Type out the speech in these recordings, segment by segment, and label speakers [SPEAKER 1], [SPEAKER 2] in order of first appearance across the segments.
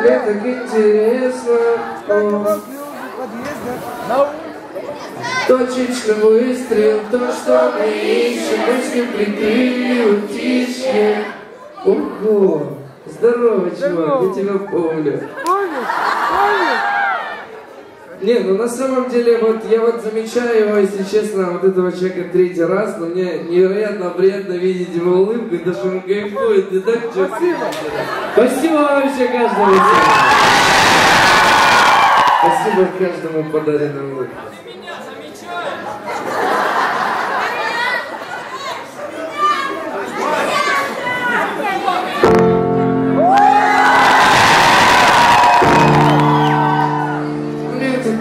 [SPEAKER 1] Мне так интересно. Точечный выстрел, то, что мы ищем, мысли прикрыли утишье. Ого, здорово, чувак, я тебя помню. Не, ну на самом деле, вот я вот замечаю его, если честно, вот этого человека третий раз, но мне невероятно приятно видеть его улыбку, и даже он кайфует, не так чувствует. Спасибо вообще каждому. Спасибо каждому подаренному улыбку.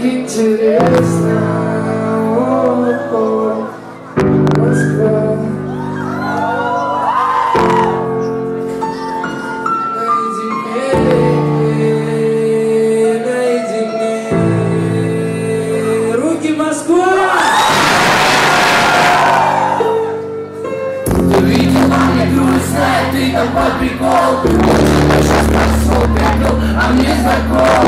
[SPEAKER 1] Интересно, Москва. Наедине, руки, Москва! Ты видела мне грустно, ты там под прикол. Сейчас пошел пепел, а мне знаком.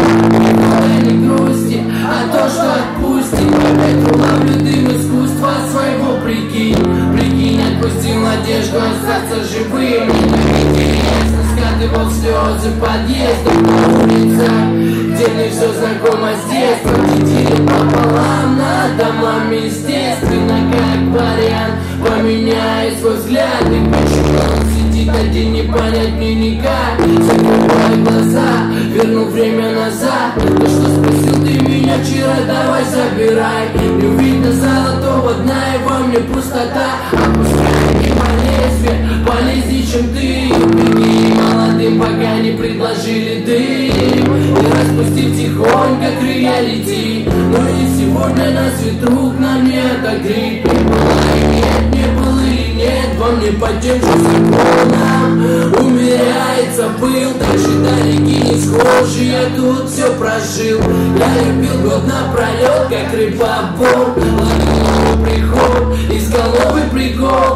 [SPEAKER 1] Не грусти, а то, что отпустим. Опять уловлю дым искусства своего, прикинь. Прикинь, отпустил надежду остаться живым. Интересно, скатывал слезы подъездом по улицах, где мне все знакомо с детства. Тетерил пополам над домами, естественно, как вариант. Поменяй свой взгляд, и почему он сидит один, не понять мне никак. Закрывай глаза, верну время назад. То, что спросил ты меня вчера, давай забирай. Не видно золотого дна, и во мне пустота. Опускай мимо лезвия, полезней, чем ты. Беги молодым, пока не предложили дым. И распустив тихонько крылья лети. Но и сегодня на свету к нам не отогреть. Не было и нет, не было и нет. Во мне по тем же законам умеряется пыл. Дальше до реки не схожи, я тут все прожил. Я любил год напролет, как рыба-бор. Ловил приход, искал новый прикол.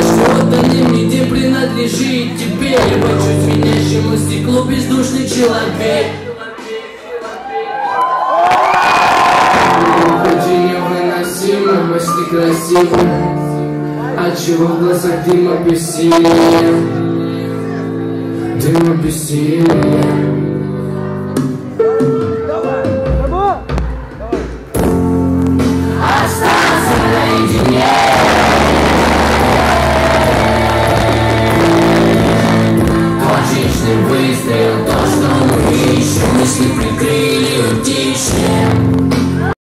[SPEAKER 1] Что-то не мне принадлежит тебе. Я бочусь звенящему стеклу, бездушный человек. Уходи невыносимо, мысли красивые. Отчего в глазах дыма бессилия? Дыма бессилия. Остался наедине. Точечный выстрел, то, что мы ищем, мысли